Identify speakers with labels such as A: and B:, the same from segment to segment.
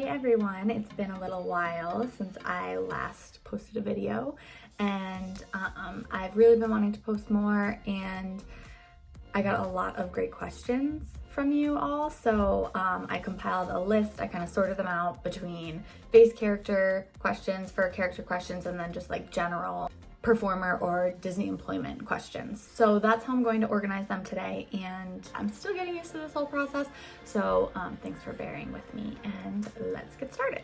A: everyone, it's been a little while since I last posted a video, and I've really been wanting to post more, and I got a lot of great questions from you all, so I compiled a list. I kind of sorted them out between base character questions, for character questions, and then just like general performer or Disney employment questions. So that's how I'm going to organize them today, and I'm still getting used to this whole process, so thanks for bearing with me, and let's get started.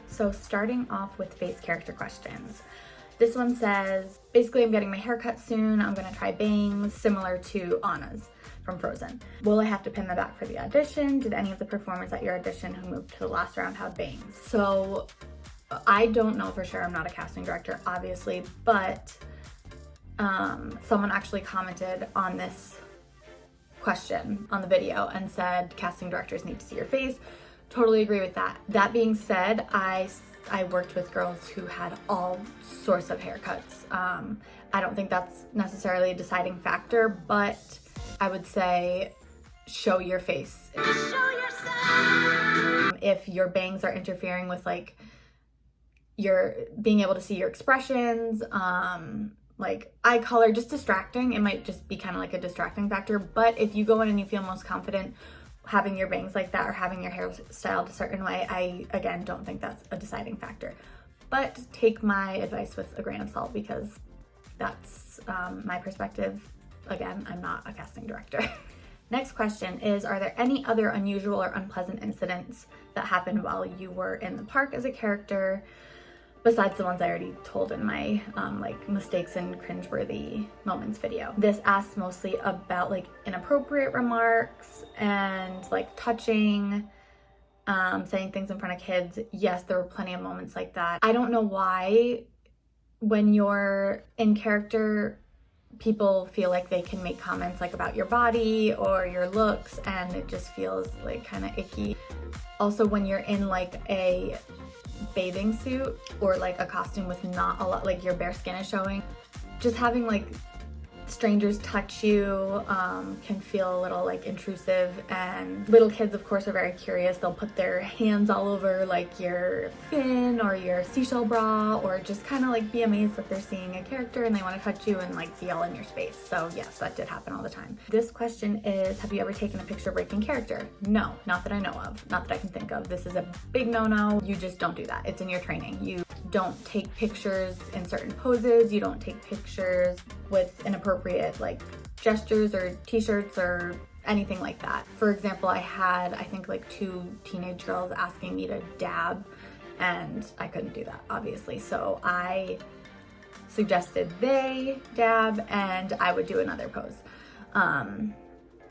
A: So starting off with face character questions. This one says, basically I'm getting my hair cut soon, I'm gonna try bangs similar to Anna's from Frozen. Will I have to pin them back for the audition? Did any of the performers at your audition who moved to the last round have bangs? So I don't know for sure, I'm not a casting director, obviously, but someone actually commented on this question on the video and said casting directors need to see your face. Totally agree with that. That being said, I worked with girls who had all sorts of haircuts. I don't think that's necessarily a deciding factor, but I would say show your face. Show yourself! If your bangs are interfering with like you're being able to see your expressions, like eye color, just distracting. It might just be kind of like a distracting factor, but if you go in and you feel most confident having your bangs like that or having your hair styled a certain way, I, again, don't think that's a deciding factor. But take my advice with a grain of salt because that's my perspective. Again, I'm not a casting director. Next question is, are there any other unusual or unpleasant incidents that happened while you were in the park as a character, besides the ones I already told in my like mistakes and cringeworthy moments video? This asks mostly about like inappropriate remarks and like touching, saying things in front of kids. Yes, there were plenty of moments like that. I don't know why when you're in character, people feel like they can make comments like about your body or your looks, and it just feels like kind of icky. Also, when you're in like a bathing suit or like a costume with not a lot, like your bare skin is showing, just having like strangers touch you can feel a little like intrusive, and little kids of course are very curious. They'll put their hands all over like your fin or your seashell bra, or just kind of like be amazed that they're seeing a character and they want to touch you and like be all in your space. So yes, that did happen all the time. This question is, have you ever taken a picture breaking character? No, not that I know of, not that I can think of. This is a big no-no. You just don't do that. It's in your training. You don't take pictures in certain poses. You don't take pictures with inappropriate like gestures or t-shirts or anything like that. For example, I had, I think like 2 teenage girls asking me to dab, and I couldn't do that, obviously. So I suggested they dab and I would do another pose.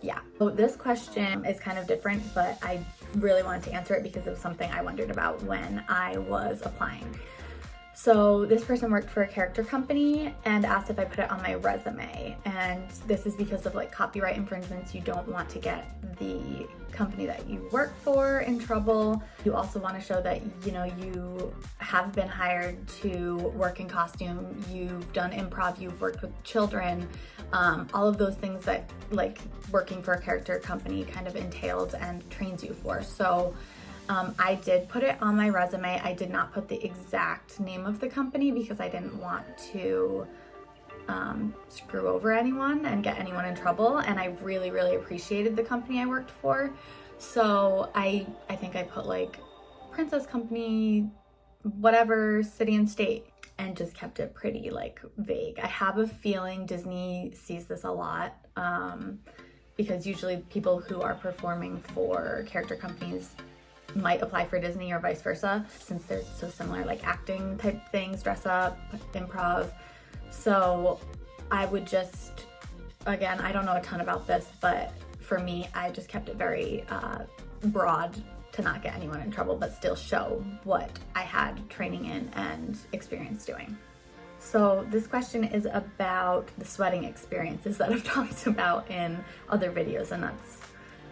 A: Yeah. So this question is kind of different, but I really wanted to answer it because it was something I wondered about when I was applying. So this person worked for a character company and asked if I put it on my resume. And this is because of like copyright infringements. You don't want to get the company that you work for in trouble. You also want to show that, you know, you have been hired to work in costume, you've done improv, you've worked with children, all of those things that like working for a character company kind of entails and trains you for. So I did put it on my resume. I did not put the exact name of the company because I didn't want to screw over anyone and get anyone in trouble. And I really, really appreciated the company I worked for. So I think I put like Princess Company, whatever, city and state, and just kept it pretty like vague. I have a feeling Disney sees this a lot because usually people who are performing for character companies might apply for Disney or vice versa, since they're so similar, like acting type things, dress up, improv. So I would just, again, I don't know a ton about this, but for me, I just kept it very broad to not get anyone in trouble, but still show what I had training in and experience doing. So this question is about the sweating experiences that I've talked about in other videos, and that's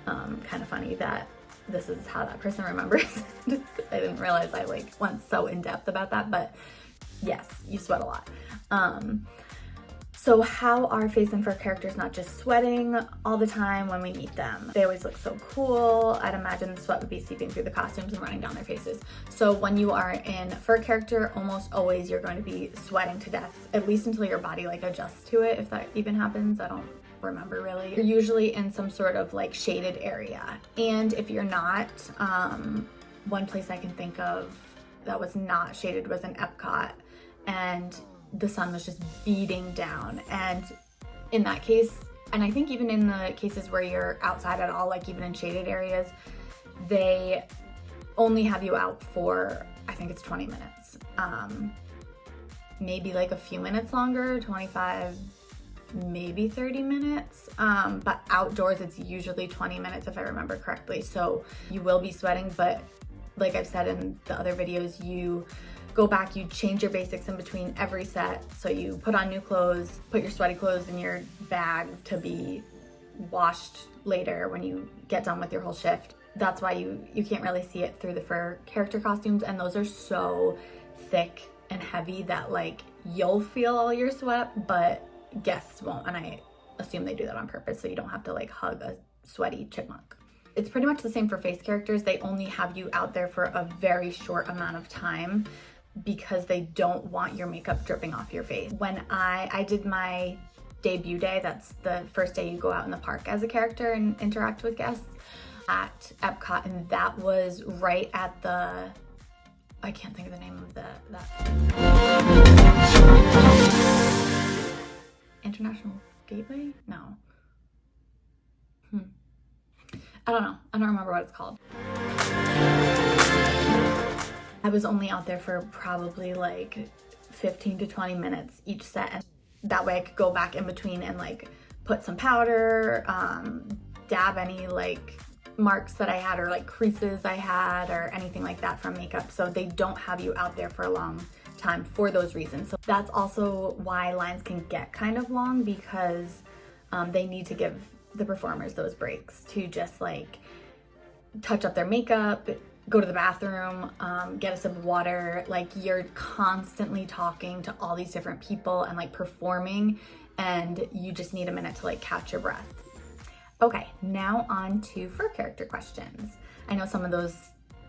A: kind of funny that this is how that person remembers. I didn't realize I like went so in depth about that, but yes, you sweat a lot. So how are face and fur characters not just sweating all the time when we meet them? They always look so cool. I'd imagine the sweat would be seeping through the costumes and running down their faces. So when you are in fur character, almost always you're going to be sweating to death, at least until your body like adjusts to it, if that even happens. I don't remember really. You're usually in some sort of like shaded area. And if you're not, one place I can think of that was not shaded was in Epcot, and the sun was just beating down. And in that case, and I think even in the cases where you're outside at all, like even in shaded areas, they only have you out for, I think it's 20 minutes. Maybe like a few minutes longer, 25, maybe 30 minutes. But outdoors, it's usually 20 minutes if I remember correctly. So you will be sweating, but like I've said in the other videos, you go back, you change your basics in between every set. So you put on new clothes, put your sweaty clothes in your bag to be washed later when you get done with your whole shift. That's why you can't really see it through the fur character costumes, and those are so thick and heavy that like you'll feel all your sweat, but guests won't. And I assume they do that on purpose so you don't have to like hug a sweaty chipmunk. It's pretty much the same for face characters. They only have you out there for a very short amount of time because they don't want your makeup dripping off your face. When I did my debut day, that's the first day you go out in the park as a character and interact with guests at Epcot, and that was right at the, I can't think of the name of that International Gateway? No. I don't know. I don't remember what it's called. I was only out there for probably like 15 to 20 minutes each set. And that way I could go back in between and like put some powder, dab any like marks that I had or like creases I had or anything like that from makeup. So they don't have you out there for a long time for those reasons. So that's also why lines can get kind of long, because they need to give the performers those breaks to just like touch up their makeup, go to the bathroom, get a sip of water. Like you're constantly talking to all these different people and like performing, and you just need a minute to like catch your breath. Okay, now on to fur character questions. I know some of those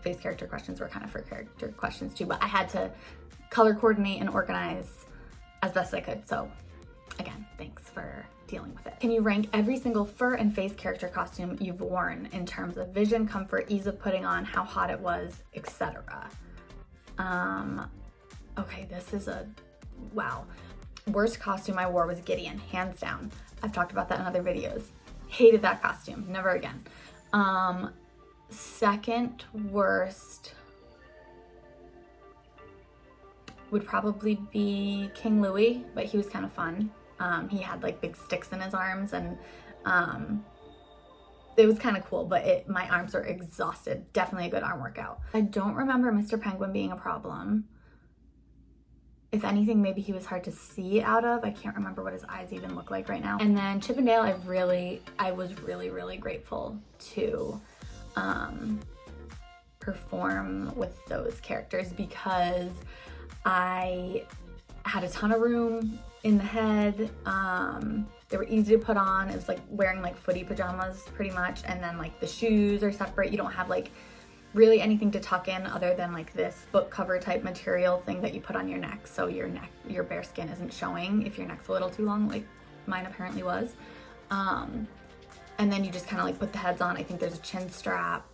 A: face character questions were kind of fur character questions too, but I had to color coordinate and organize as best I could. So again, thanks for dealing with it. Can you rank every single fur and face character costume you've worn in terms of vision, comfort, ease of putting on, how hot it was, etc.? Okay, this is a, wow. Worst costume I wore was Gideon, hands down. I've talked about that in other videos. Hated that costume, never again. Second worst would probably be King Louis, but he was kind of fun. He had like big sticks in his arms, and it was kind of cool, but my arms were exhausted. Definitely a good arm workout. I don't remember Mr. Penguin being a problem. If anything, maybe he was hard to see out of. I can't remember what his eyes even look like right now. And then Chip and Dale, I was really grateful to perform with those characters, because I had a ton of room in the head. They were easy to put on. It was like wearing like footy pajamas pretty much, and then like the shoes are separate. You don't have like really anything to tuck in other than like this book cover type material thing that you put on your neck, so your bare skin isn't showing if your neck's a little too long, like mine apparently was. And then you just kind of like put the heads on. I think there's a chin strap.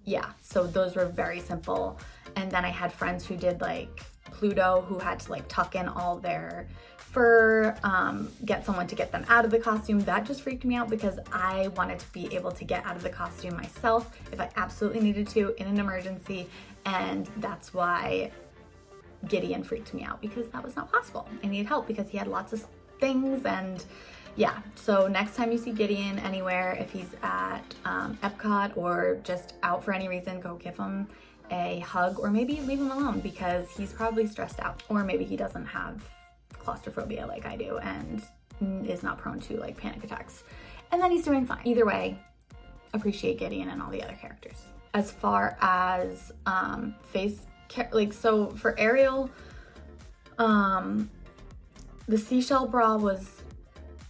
A: Yeah, so those were very simple. And then I had friends who did like Pluto, who had to like tuck in all their fur, get someone to get them out of the costume. That just freaked me out, because I wanted to be able to get out of the costume myself if I absolutely needed to in an emergency. And that's why Gideon freaked me out, because that was not possible. I needed help because he had lots of things. And yeah, so next time you see Gideon anywhere, if he's at Epcot or just out for any reason, go give him a hug, or maybe leave him alone because he's probably stressed out, or maybe he doesn't have claustrophobia like I do and is not prone to like panic attacks, and then he's doing fine. Either way, appreciate Gideon and all the other characters. As far as so for Ariel, The seashell bra was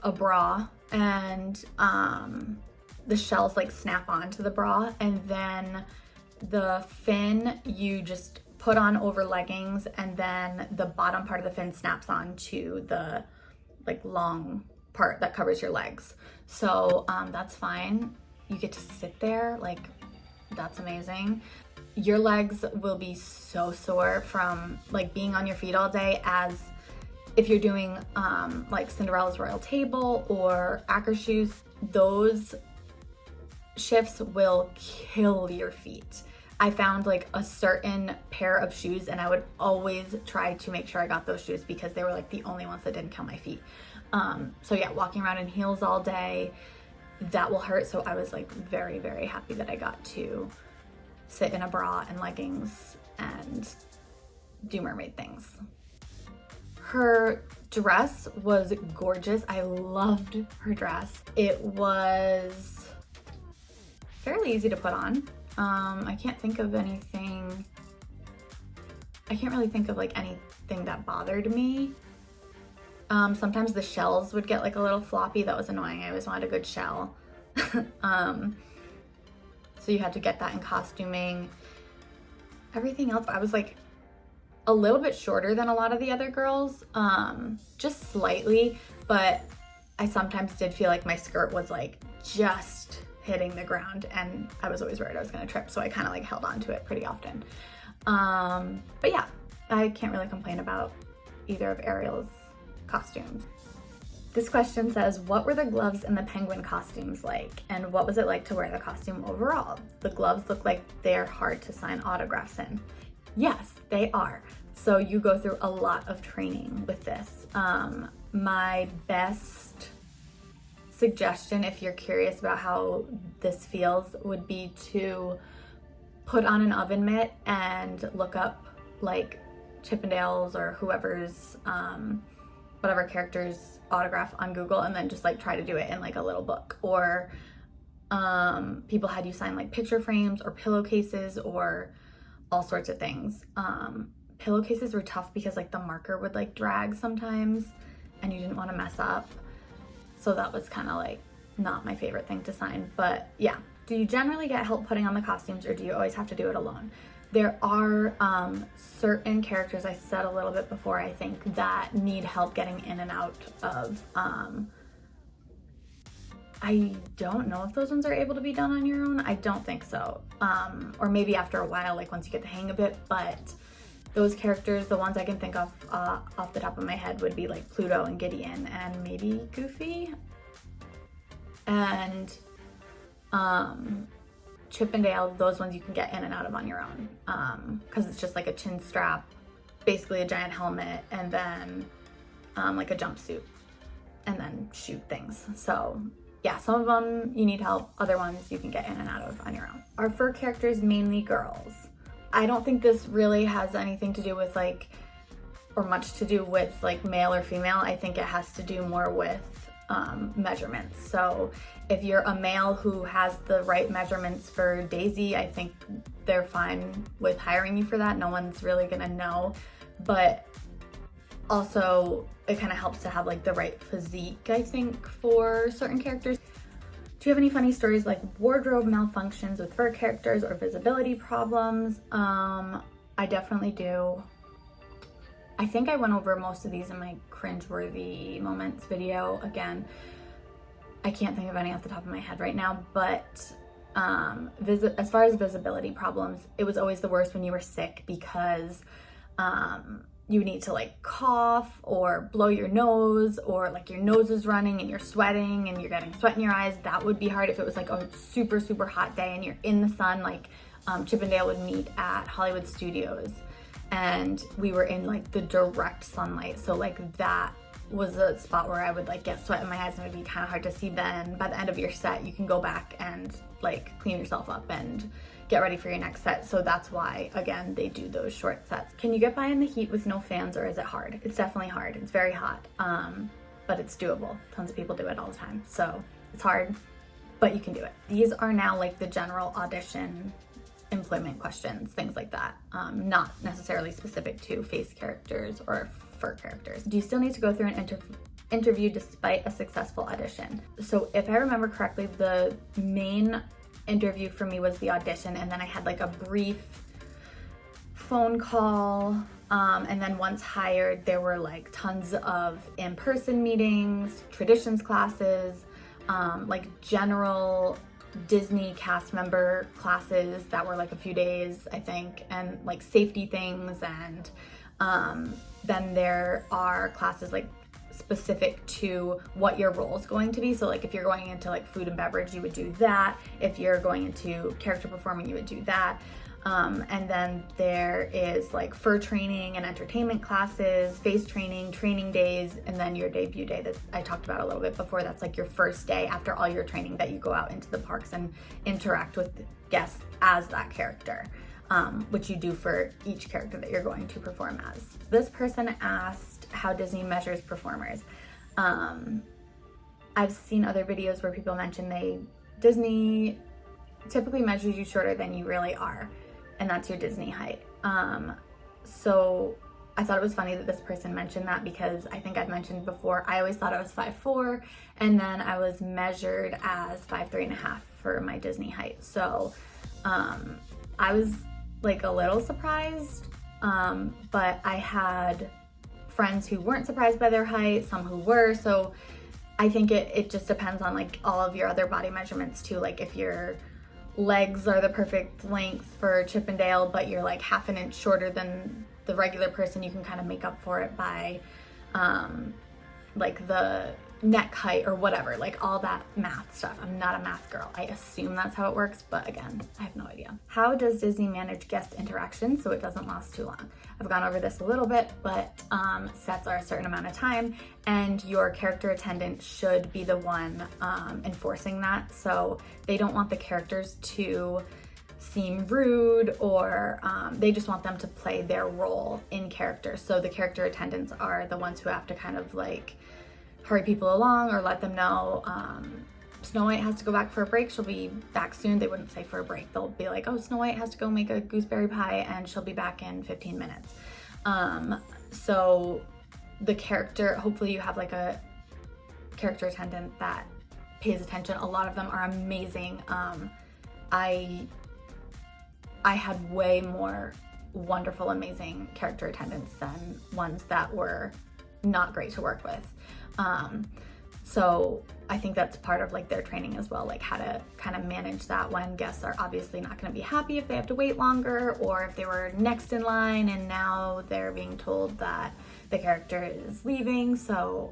A: a bra, and the shells like snap onto the bra, and then the fin you just put on over leggings, and then the bottom part of the fin snaps onto the like long part that covers your legs. So that's fine. You get to sit there, like that's amazing. Your legs will be so sore from like being on your feet all day, as if you're doing like Cinderella's Royal Table or Acker shoes. Those shifts will kill your feet. I found like a certain pair of shoes, and I would always try to make sure I got those shoes because they were like the only ones that didn't kill my feet. So yeah, walking around in heels all day, that will hurt. So I was like very, very happy that I got to sit in a bra and leggings and do mermaid things. Her dress was gorgeous. I loved her dress. It was fairly easy to put on. I can't really think of like anything that bothered me. Sometimes the shells would get like a little floppy. That was annoying. I always wanted a good shell. So you had to get that in costuming. Everything else, I was like a little bit shorter than a lot of the other girls, just slightly, but I sometimes did feel like my skirt was like just hitting the ground, and I was always worried I was gonna trip, so I kind of like held on to it pretty often. But yeah, I can't really complain about either of Ariel's costumes. This question says, what were the gloves in the penguin costumes like, and what was it like to wear the costume overall? The gloves look like they're hard to sign autographs in. Yes, they are. So you go through a lot of training with this. My best suggestion, if you're curious about how this feels, would be to put on an oven mitt and look up like Chippendales or whoever's whatever character's autograph on Google, and then just like try to do it in like a little book. Or people had you sign like picture frames or pillowcases or all sorts of things. Pillowcases were tough because like the marker would like drag sometimes and you didn't want to mess up. So that was kind of like not my favorite thing to sign. But yeah, do you generally get help putting on the costumes, or do you always have to do it alone? There are certain characters, I said a little bit before, I think, that need help getting in and out of. I don't know if those ones are able to be done on your own. I don't think so. Or maybe after a while, like once you get the hang of it. But those characters, the ones I can think of off the top of my head would be like Pluto and Gideon and maybe Goofy. And Chippendale, those ones you can get in and out of on your own, because it's just like a chin strap, basically a giant helmet, and then like a jumpsuit, and then shoot things. So yeah, some of them you need help, other ones you can get in and out of on your own. Our fur characters mainly girls. I don't think this really has anything to do with like, or much to do with like male or female. I think it has to do more with measurements. So if you're a male who has the right measurements for Daisy, I think they're fine with hiring you for that. No one's really gonna know. But also it kind of helps to have like the right physique, I think, for certain characters. Do you have any funny stories like wardrobe malfunctions with fur characters or visibility problems? I definitely do. I think I went over most of these in my cringeworthy moments video. Again, I can't think of any off the top of my head right now, but as far as visibility problems, it was always the worst when you were sick, because you need to like cough or blow your nose, or like your nose is running and you're sweating and you're getting sweat in your eyes. That would be hard if it was like a super, super hot day and you're in the sun. Like Chippendale would meet at Hollywood Studios, and we were in like the direct sunlight. So like that was a spot where I would like get sweat in my eyes, and it would be kind of hard to see. Then by the end of your set, you can go back and like clean yourself up and get ready for your next set. So that's why, again, they do those short sets. Can you get by in the heat with no fans, or is it hard? It's definitely hard. It's very hot, but it's doable. Tons of people do it all the time. So it's hard, but you can do it. These are now like the general audition employment questions, things like that. Not necessarily specific to face characters or fur characters. Do you still need to go through an interview despite a successful audition? So if I remember correctly, the main interview for me was the audition, and then I had like a brief phone call, and then once hired, there were like tons of in-person meetings, traditions classes, like general Disney cast member classes that were like a few days, I think, and like safety things, and then there are classes like specific to what your role is going to be. So like if you're going into like food and beverage, you would do that. If you're going into character performing, you would do that. And then there is like fur training and entertainment classes, face training, training days, and then your debut day that I talked about a little bit before. That's like your first day after all your training that you go out into the parks and interact with guests as that character, which you do for each character that you're going to perform as. This person asked how Disney measures performers. I've seen other videos where people mention Disney typically measures you shorter than you really are, and that's your Disney height. So I thought it was funny that this person mentioned that, because I think I've mentioned before, I always thought I was 5'4", and then I was measured as 5'3.5" for my Disney height. So I was like a little surprised, but I had friends who weren't surprised by their height, some who were. So I think it just depends on like all of your other body measurements too. Like if your legs are the perfect length for Chippendale, but you're like half an inch shorter than the regular person, you can kind of make up for it by like the neck height or whatever, like all that math stuff. I'm not a math girl. I assume that's how it works, but again, I have no idea. How does Disney manage guest interaction so it doesn't last too long? I've gone over this a little bit, but sets are a certain amount of time, and your character attendant should be the one enforcing that. So they don't want the characters to seem rude, or they just want them to play their role in character. So the character attendants are the ones who have to kind of like hurry people along or let them know Snow White has to go back for a break, she'll be back soon. They wouldn't say for a break. They'll be like, oh, Snow White has to go make a gooseberry pie and she'll be back in 15 minutes. So the character, hopefully you have like a character attendant that pays attention. A lot of them are amazing. I had way more wonderful, amazing character attendants than ones that were not great to work with. So I think that's part of like their training as well, like how to kind of manage that when guests are obviously not going to be happy if they have to wait longer, or if they were next in line and now they're being told that the character is leaving. So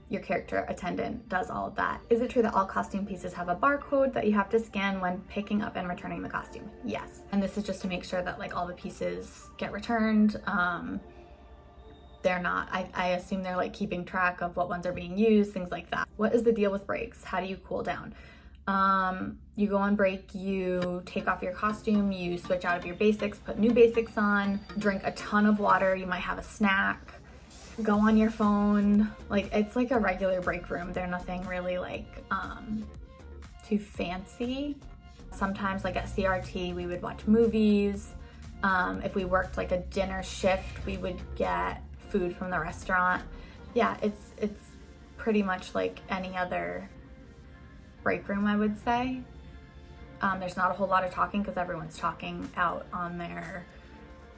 A: your character attendant does all of that. Is it true that all costume pieces have a barcode that you have to scan when picking up and returning the costume? Yes. And this is just to make sure that like all the pieces get returned. They're not, I assume they're like keeping track of what ones are being used, things like that. What is the deal with breaks? How do you cool down? You go on break, you take off your costume, you switch out of your basics, put new basics on, drink a ton of water, you might have a snack, go on your phone. Like it's like a regular break room. They're nothing really like too fancy. Sometimes like at CRT, we would watch movies. If we worked like a dinner shift, we would get food from the restaurant. Yeah, it's pretty much like any other break room, I would say. There's not a whole lot of talking because everyone's talking out on their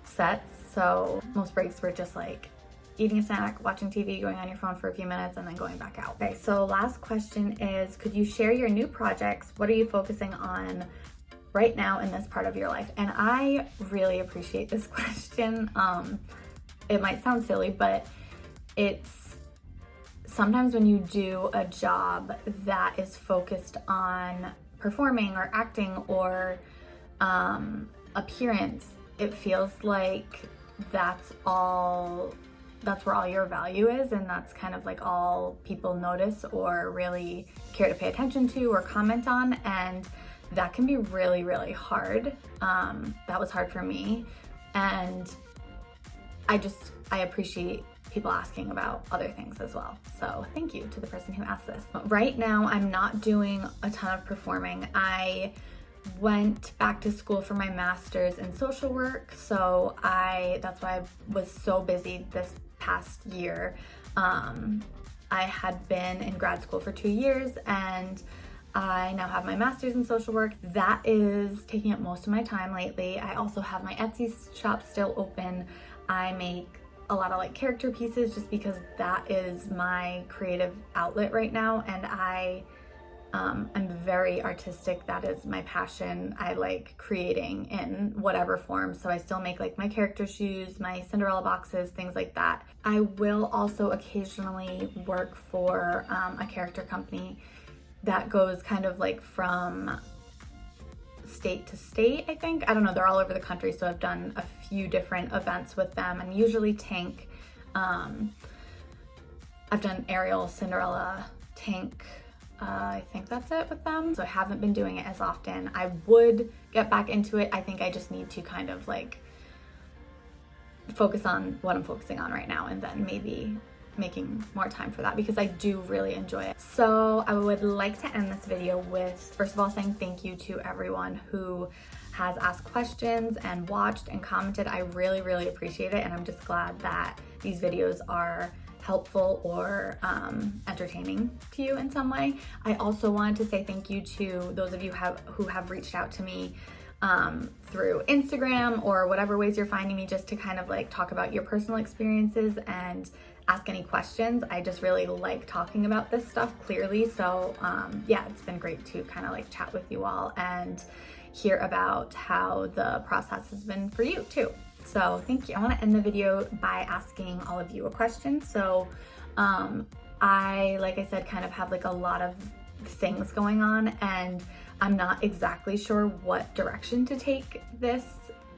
A: sets. So most breaks were just like eating a snack, watching TV, going on your phone for a few minutes, and then going back out. Okay, so last question is, could you share your new projects? What are you focusing on right now in this part of your life? And I really appreciate this question. It might sound silly, but it's sometimes when you do a job that is focused on performing or acting or appearance, it feels like that's where all your value is, and that's kind of like all people notice or really care to pay attention to or comment on, and that can be really, really hard. That was hard for me, and I appreciate people asking about other things as well. So thank you to the person who asked this. Right now, I'm not doing a ton of performing. I went back to school for my master's in social work, so that's why I was so busy this past year. I had been in grad school for 2 years, and I now have my master's in social work. That is taking up most of my time lately. I also have my Etsy shop still open. I make a lot of like character pieces just because that is my creative outlet right now, and I'm very artistic. That is my passion. I like creating in whatever form. So I still make like my character shoes, my Cinderella boxes, things like that. I will also occasionally work for a character company that goes kind of like from state to state, I think. I don't know, they're all over the country, so I've done a few different events with them. I'm usually Tank. I've done Ariel, Cinderella, Tank. I think that's it with them. So I haven't been doing it as often. I would get back into it. I think I just need to kind of like focus on what I'm focusing on right now, and then maybe making more time for that, because I do really enjoy it. So I would like to end this video with, first of all, saying thank you to everyone who has asked questions and watched and commented. I really, really appreciate it, and I'm just glad that these videos are helpful or entertaining to you in some way. I also wanted to say thank you to those of you who have reached out to me through Instagram or whatever ways you're finding me, just to kind of like talk about your personal experiences and ask any questions. I just really like talking about this stuff clearly. So yeah, it's been great to kind of like chat with you all and hear about how the process has been for you too. So thank you. I want to end the video by asking all of you a question. So like I said, kind of have like a lot of things going on, and I'm not exactly sure what direction to take this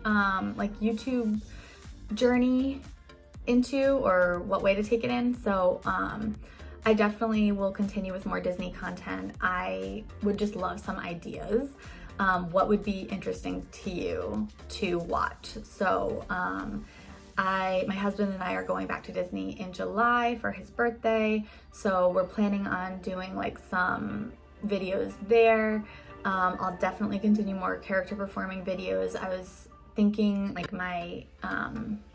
A: like YouTube journey into, or what way to take it in. So I definitely will continue with more Disney content. I would just love some ideas. What would be interesting to you to watch? So my husband and I are going back to Disney in July for his birthday, so we're planning on doing like some videos there. I'll definitely continue more character performing videos. I was thinking like my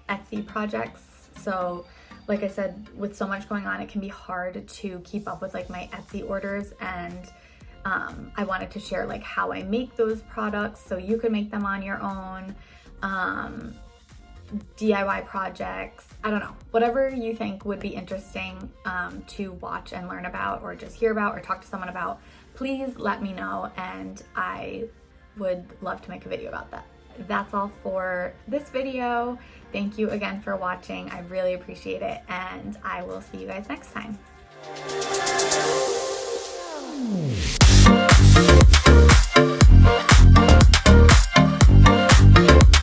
A: Etsy projects. So like I said, with so much going on, it can be hard to keep up with like my Etsy orders, and I wanted to share like how I make those products so you can make them on your own. DIY projects, I don't know, whatever you think would be interesting to watch and learn about, or just hear about, or talk to someone about, please let me know, and I would love to make a video about that. That's all for this video. Thank you again for watching. I really appreciate it, and I will see you guys next time.